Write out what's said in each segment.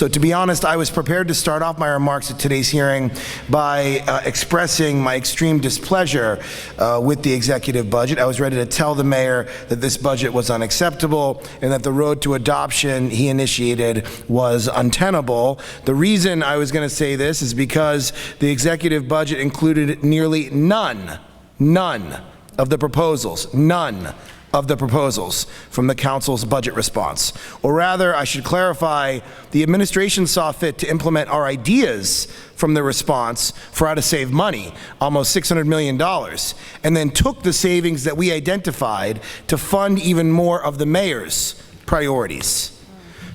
So to be honest, I was prepared to start off my remarks at today's hearing by expressing my extreme displeasure with the executive budget. I was ready to tell the mayor that this budget was unacceptable and that the road to adoption he initiated was untenable. The reason I was going to say this is because the executive budget included nearly none of the proposals from the council's budget response. Or rather, I should clarify, the administration saw fit to implement our ideas from the response for how to save money, almost $600 million, and then took the savings that we identified to fund even more of the mayor's priorities.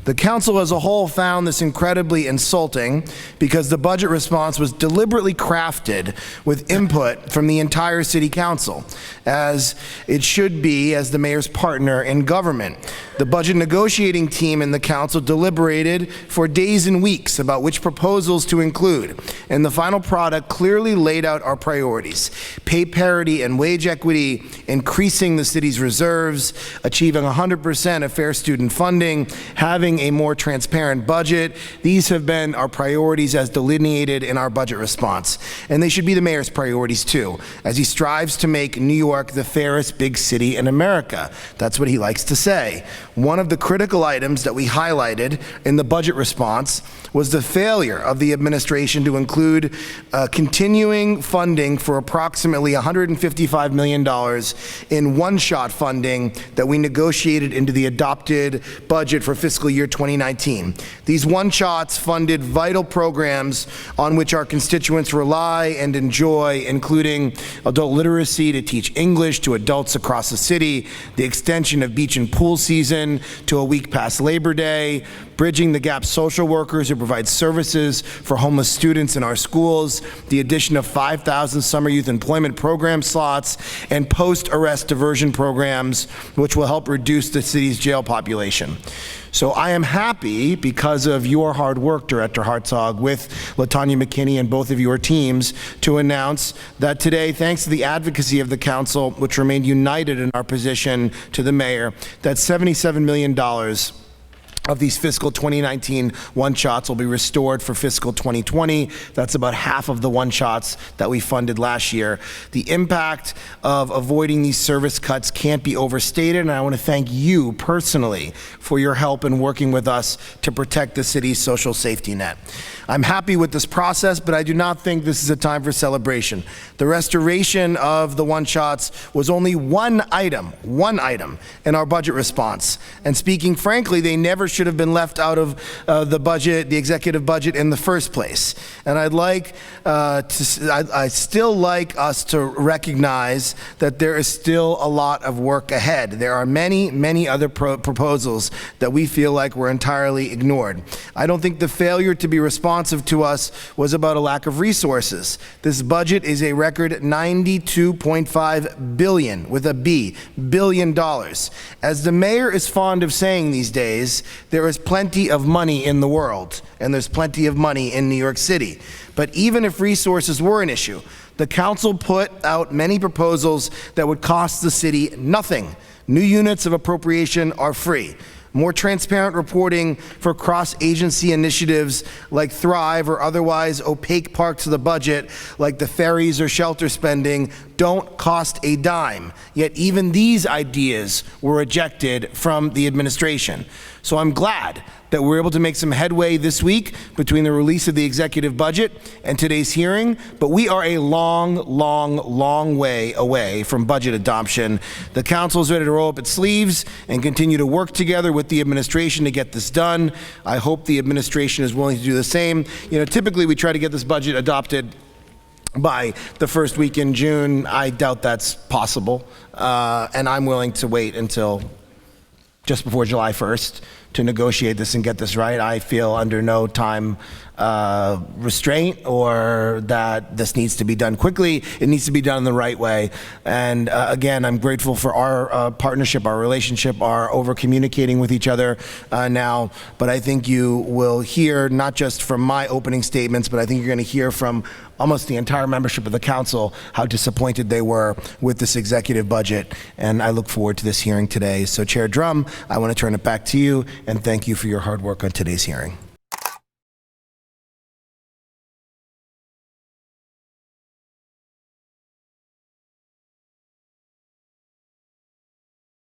The council as a whole found this incredibly insulting because the budget response was deliberately crafted with input from the entire city council, as it should be as the mayor's partner in government. The budget negotiating team in the council deliberated for days and weeks about which proposals to include, and the final product clearly laid out our priorities: pay parity and wage equity, increasing the city's reserves, achieving 100% of fair student funding, having a more transparent budget. These have been our priorities as delineated in our budget response. And they should be the mayor's priorities too, as he strives to make New York the fairest big city in America. That's what he likes to say. One of the critical items that we highlighted in the budget response was the failure of the administration to include continuing funding for approximately $155 million in one-shot funding that we negotiated into the adopted budget for fiscal year 2019. These one-shots funded vital programs on which our constituents rely and enjoy, including adult literacy to teach English to adults across the city, the extension of beach and pool season to a week past Labor Day, bridging the gap social workers who provide services for homeless students in our schools, the addition of 5,000 summer youth employment program slots, and post-arrest diversion programs, which will help reduce the city's jail population. So I am happy, because of your hard work, Director Hartzog, with LaTanya McKinney and both of your teams, to announce that today, thanks to the advocacy of the council, which remained united in our position to the mayor, that $77 million of these fiscal 2019 one-shots will be restored for fiscal 2020. That's about half of the one-shots that we funded last year. The impact of avoiding these service cuts can't be overstated, and I want to thank you personally for your help in working with us to protect the city's social safety net. I'm happy with this process, but I do not think this is a time for celebration. The restoration of the one-shots was only one item in our budget response. And speaking frankly, they never should have been left out of the budget, the executive budget, in the first place. And I still like us to recognize that there is still a lot of work ahead. There are many other proposals that we feel like were entirely ignored. I don't think the failure to be responsive to us was about a lack of resources. This budget is a record $92.5 billion, with a B, billion dollars. As the mayor is fond of saying these days, there is plenty of money in the world, and there's plenty of money in New York City. But even if resources were an issue, the council put out many proposals that would cost the city nothing. New units of appropriation are free. More transparent reporting for cross-agency initiatives like Thrive, or otherwise opaque parts of the budget like the ferries or shelter spending don't cost a dime. Yet even these ideas were rejected from the administration. So I'm glad that we're able to make some headway this week between the release of the executive budget and today's hearing, but we are a long way away from budget adoption. The council is ready to roll up its sleeves and continue to work together with the administration to get this done. I hope the administration is willing to do the same. You know, typically we try to get this budget adopted by the first week in June. I doubt that's possible, and I'm willing to wait until just before July 1st to negotiate this and get this right. I feel under no time restraint, or that this needs to be done quickly. It needs to be done the right way. And again, I'm grateful for our partnership, our relationship, our over-communicating with each other now. But I think you will hear, not just from my opening statements, but I think you're going to hear from almost the entire membership of the council how disappointed they were with this executive budget. And I look forward to this hearing today. So Chair Drum, I want to turn it back to you and thank you for your hard work on today's hearing.